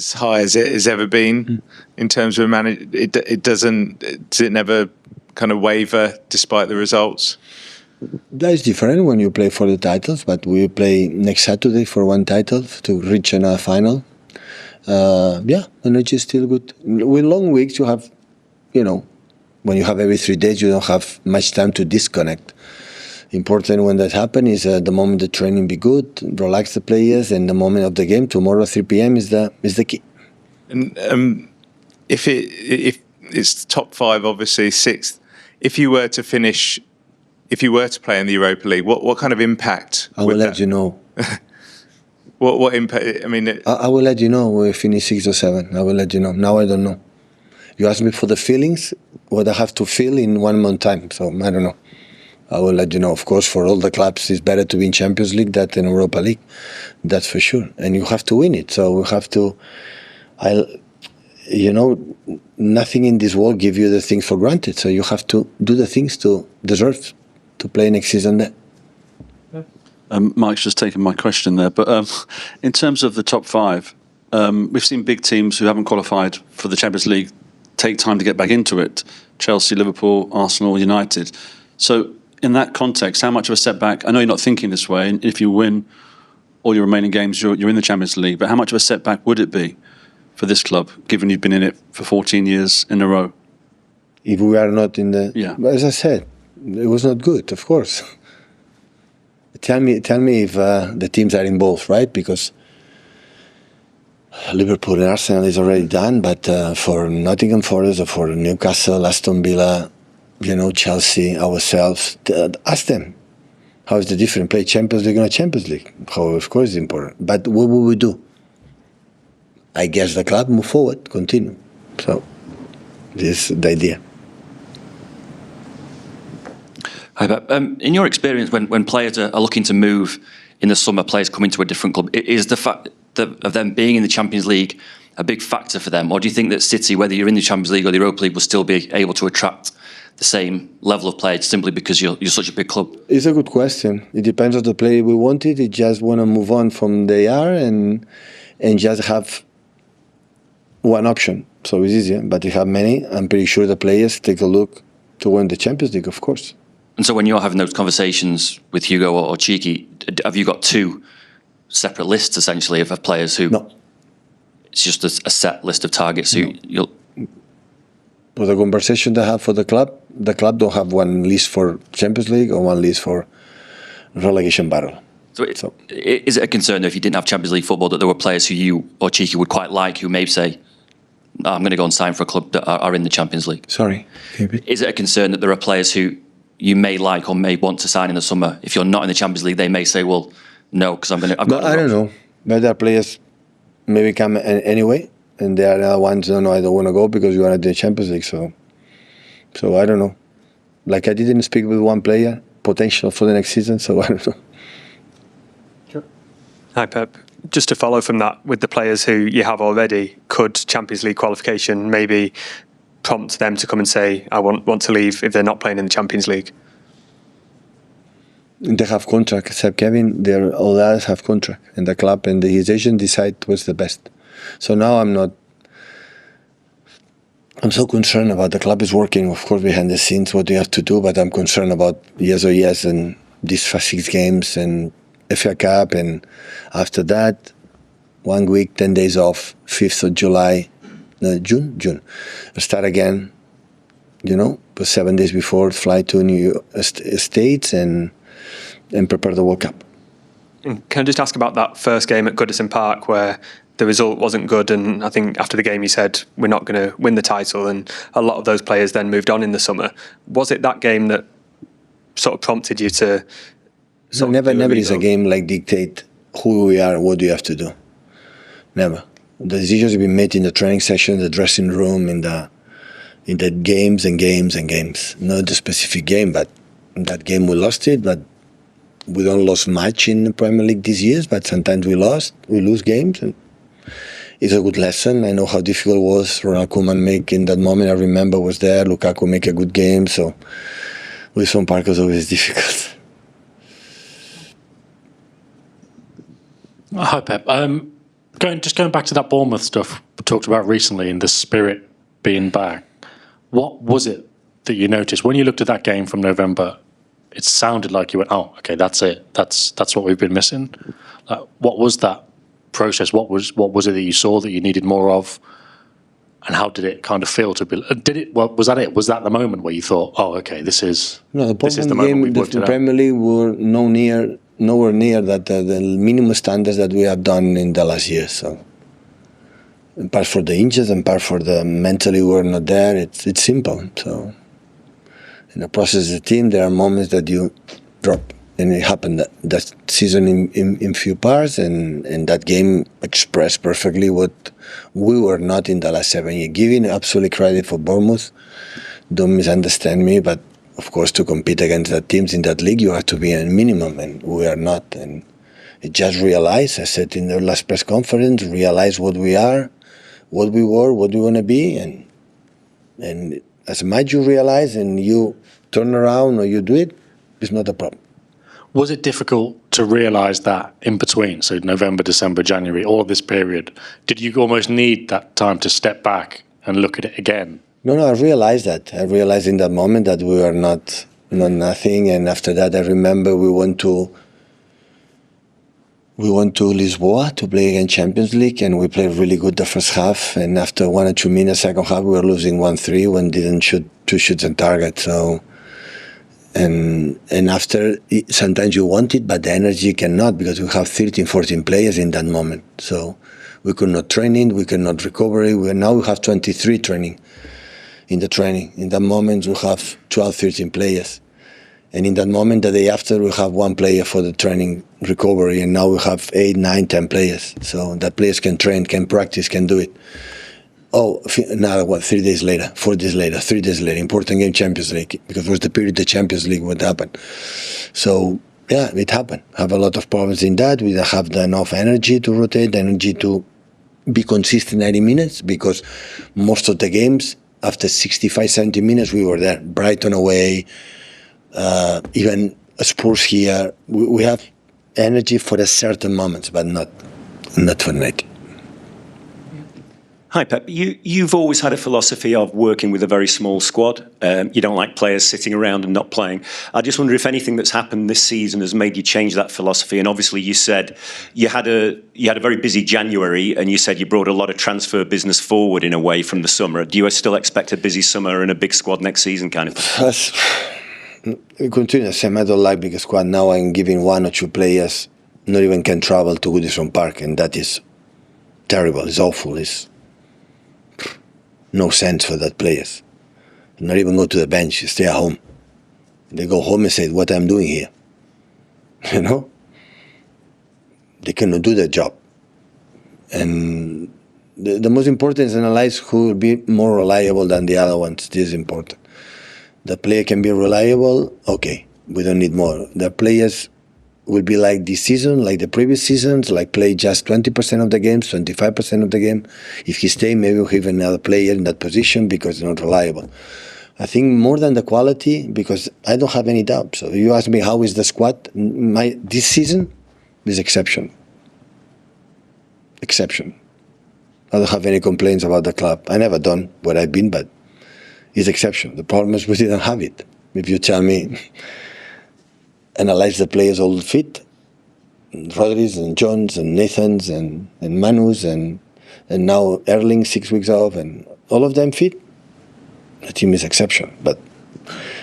as high as it has ever been in terms of does it never kind of waver despite the results? That is different when you play for the titles, but we play next Saturday for one title to reach another final. Energy is still good. With long weeks, you have, when you have every 3 days, you don't have much time to disconnect. Important when that happens is the moment the training be good, relax the players, and the moment of the game. Tomorrow 3 p.m. is the key. And if it's top 5, obviously 6th. If you were to play in the Europa League, what kind of impact? I will let you know. What impact? I mean, I will let you know when we finish 6 or 7. I will let you know. Now I don't know. You asked me for the feelings, what I have to feel in 1 month time. So I don't know. I will let you know. Of course, for all the clubs, it's better to be in Champions League than in Europa League. That's for sure. And you have to win it. So we have to. Nothing in this world gives you the things for granted. So you have to do the things to deserve to play next season there. Mike's just taken my question there. But in terms of the top 5, we've seen big teams who haven't qualified for the Champions League take time to get back into it. Chelsea, Liverpool, Arsenal, United. So in that context, how much of a setback? I know you're not thinking this way. And if you win all your remaining games, you're in the Champions League. But how much of a setback would it be for this club, given you've been in it for 14 years in a row? If we are not in the... Yeah. As I said, it was not good, of course. Tell me if the teams are involved, right? Because Liverpool and Arsenal is already done, but for Nottingham Forest or for Newcastle, Aston Villa, Chelsea, ourselves, ask them. How is the difference? Play Champions League or not Champions League? How, of course, it's important. But what will we do? I guess the club move forward, continue. So this is the idea. Hi, Pep. In your experience, when players are looking to move in the summer, players coming to a different club, is the fact of them being in the Champions League a big factor for them? Or do you think that City, whether you're in the Champions League or the Europa League, will still be able to attract the same level of players simply because you're such a big club? It's a good question. It depends on the player we wanted. They just want to move on from they are and just have one option. So it's easier. But they have many. I'm pretty sure the players take a look to win the Champions League, of course. And so when you're having those conversations with Hugo or Cheeky, have you got 2 separate lists, essentially, of players who... No. It's just a set list of targets who you'll... For the conversation they have for the club don't have one list for Champions League or one list for relegation battle. So is it a concern, though, if you didn't have Champions League football, that there were players who you or Cheeky would quite like, who may say, I'm going to go and sign for a club that are in the Champions League? Sorry. Is it a concern that there are players who you may like or may want to sign in the summer? If you're not in the Champions League, they may say, well, no, because I've got... I don't know. Better players maybe come anyway, and there are other ones who I don't want to go because you are at the Champions League. So I don't know. Like I didn't speak with one player, potential for the next season, so I don't know. Sure. Hi, Pep. Just to follow from that, with the players who you have already, could Champions League qualification maybe prompt them to come and say, I want to leave if they're not playing in the Champions League? They have contract, except Kevin. All the others have contract, and the club and his agent decide what's the best. So now I'm so concerned about the club is working, of course, behind the scenes, what you have to do, but I'm concerned about yes and these 6 games and FA Cup, and after that, 1 week, 10 days off, 5th of July, June. Start again, but 7 days before, fly to New States and prepare the World Cup. Can I just ask about that first game at Goodison Park where the result wasn't good, and I think after the game you said we're not going to win the title, and a lot of those players then moved on in the summer. Was it that game that sort of prompted you to... Never is a game like dictate who we are, what do you have to do. Never. The decisions have been made in the training session, the dressing room, in the games and games and games. Not the specific game, but in that game we lost it, but we don't lose much in the Premier League these years, but sometimes we lose games, and it's a good lesson. I know how difficult it was. Ronald Koeman make in that moment, I remember, was there. Lukaku make a good game, so Wilson Park was always difficult. Hi, Pep. Going back to that Bournemouth stuff we talked about recently and the spirit being back, what was it that you noticed when you looked at that game from November? It sounded like you went, oh, okay, that's it. That's what we've been missing. What was that process? What was it that you saw that you needed more of? And how did it kind of feel to be? Was that it? Was that the moment where you thought, oh, okay, this is the moment we've worked it out? The Premier League were nowhere near that the minimum standards that we have done in the last year. So, in part for the injuries and part for the mentally we're not there. It's simple. So, in the process of the team, there are moments that you drop, and it happened that season in few parts, and that game expressed perfectly what we were not in the last 7 years. Giving absolute credit for Bournemouth, don't misunderstand me, but of course to compete against the teams in that league, you have to be a minimum, and we are not. And it just realized, I said in the last press conference, realize what we are, what we were, what we want to be, and as much you realize and you turn around or you do it, it's not a problem. Was it difficult to realise that in between, so November, December, January, all of this period? Did you almost need that time to step back and look at it again? No, I realised that. I realised in that moment that we were not nothing, and after that I remember we went to Lisboa to play against Champions League, and we played really good the first half, and after 1 or 2 minutes second half we were losing 1-3 when didn't shoot 2 shots on target. So and after, sometimes you want it, but the energy cannot, because we have 13, 14 players in that moment. So we could not train, we could not recover. Now we have 23 training. In that moment we have 12, 13 players. And in that moment, the day after, we have 1 player for the training recovery, and now we have 8, 9, 10 players. So that players can train, can practice, can do it. Oh, now what, 3 days later, 4 days later, 3 days later, important game, Champions League, because it was the period the Champions League would happen. So, yeah, it happened. Have a lot of problems in that. We don't have enough energy to rotate, energy to be consistent 90 minutes, because most of the games, after 65, 70 minutes, we were there. Brighton away, even Spurs here. We have energy for a certain moments, but not for 90. Hi, Pep. You've always had a philosophy of working with a very small squad. You don't like players sitting around and not playing. I just wonder if anything that's happened this season has made you change that philosophy. And obviously, you said you had a very busy January, and you said you brought a lot of transfer business forward in a way from the summer. Do you still expect a busy summer and a big squad next season, kind of thing? Continue the same. I don't like big squad. Now I'm giving 1 or 2 players not even can travel to Goodison Park, and that is terrible. It's awful. It's no sense for that players. Not even go to the bench, stay at home. They go home and say, what I'm doing here. You know? They cannot do their job. And the most important is analyze who will be more reliable than the other ones. This is important. The player can be reliable, okay, we don't need more. The players will be like this season, like the previous seasons, like play just 20% of the games, 25% of the game. If he stay, maybe we'll have another player in that position because they're not reliable. I think more than the quality, because I don't have any doubt. So you ask me how is the squad, this season is exception. Exception. I don't have any complaints about the club. I never done what I've been, but it's exception. The problem is we didn't have it. If you tell me, analyze the players all fit, Rodriguez and Jones and Nathans and Manus and now Erling 6 weeks off, and all of them fit, the team is exception. But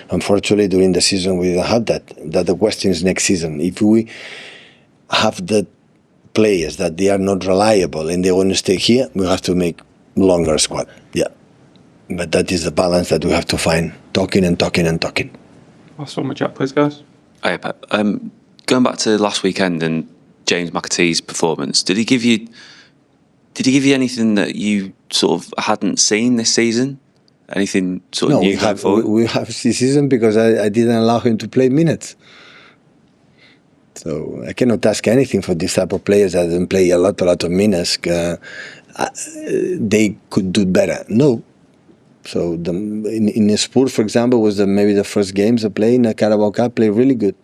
unfortunately during the season we don't have that. The question is next season. If we have the players that they are not reliable and they want to stay here, we have to make longer squad. Yeah. But that is the balance that we have to find, talking and talking and talking. Last one with Jack, please, guys. Hey, Pep. Going back to last weekend and James McAtee's performance, did he give you anything that you sort of hadn't seen this season? Anything sort of new going forward? We have this season because I didn't allow him to play minutes. So I cannot ask anything for this type of players that don't play a lot of minutes. They could do better. No. So in Spurs, for example, was maybe the first games I played in the Carabao Cup, played really good.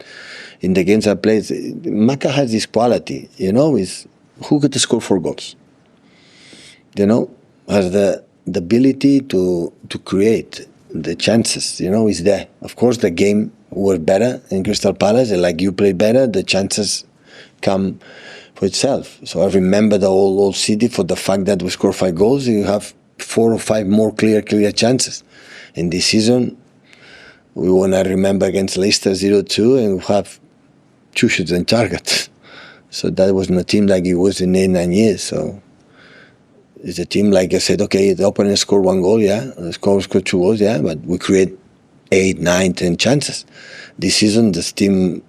In the games I played, Maka has this quality, you know, is who could score 4 goals? You know, has the ability to create the chances. You know, is there. Of course, the game were better in Crystal Palace, and like you play better, the chances come for itself. So I remember the whole city for the fact that we score 5 goals. You have 4 or 5 more clear chances. In this season, we want to remember against Leicester 0-2, and we have 2 shots on target. So that was not a team like it was in 8-9 years. So it's a team like I said, okay, the opponent scored 1 goal, yeah, the score 2 goals, yeah, but we create 8, 9, 10 chances. This season, this team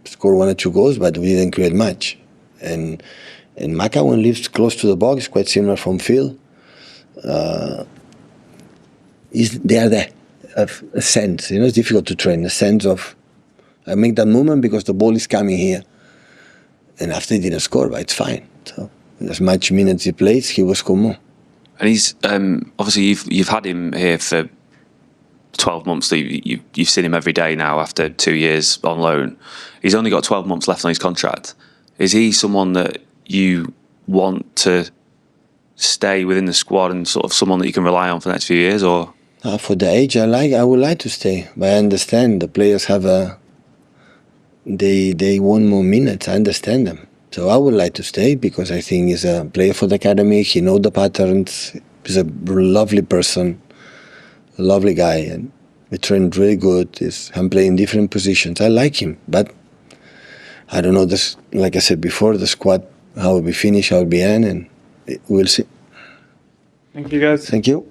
scored 1 or 2 goals, but we didn't create much. And McAtee, when lives close to the box, quite similar from field. They are there, have a sense. You know, it's difficult to train, a sense of, I make that movement because the ball is coming here. And after he didn't score, but it's fine. So as much minutes he plays, he will score more. And he's obviously you've had him here for 12 months. So you've seen him every day now after 2 years on loan. He's only got 12 months left on his contract. Is he someone that you want to stay within the squad and sort of someone that you can rely on for the next few years, or? For the age I would like to stay, but I understand the players have they want more minutes. I understand them, so I would like to stay because I think he's a player for the academy. He knows the patterns. He's a lovely person, a lovely guy, and we train really good. I'm playing different positions. I like him, but I don't know this. Like I said before, the squad, how it will be finished, how it will be end, and we'll see. Thank you, guys. Thank you.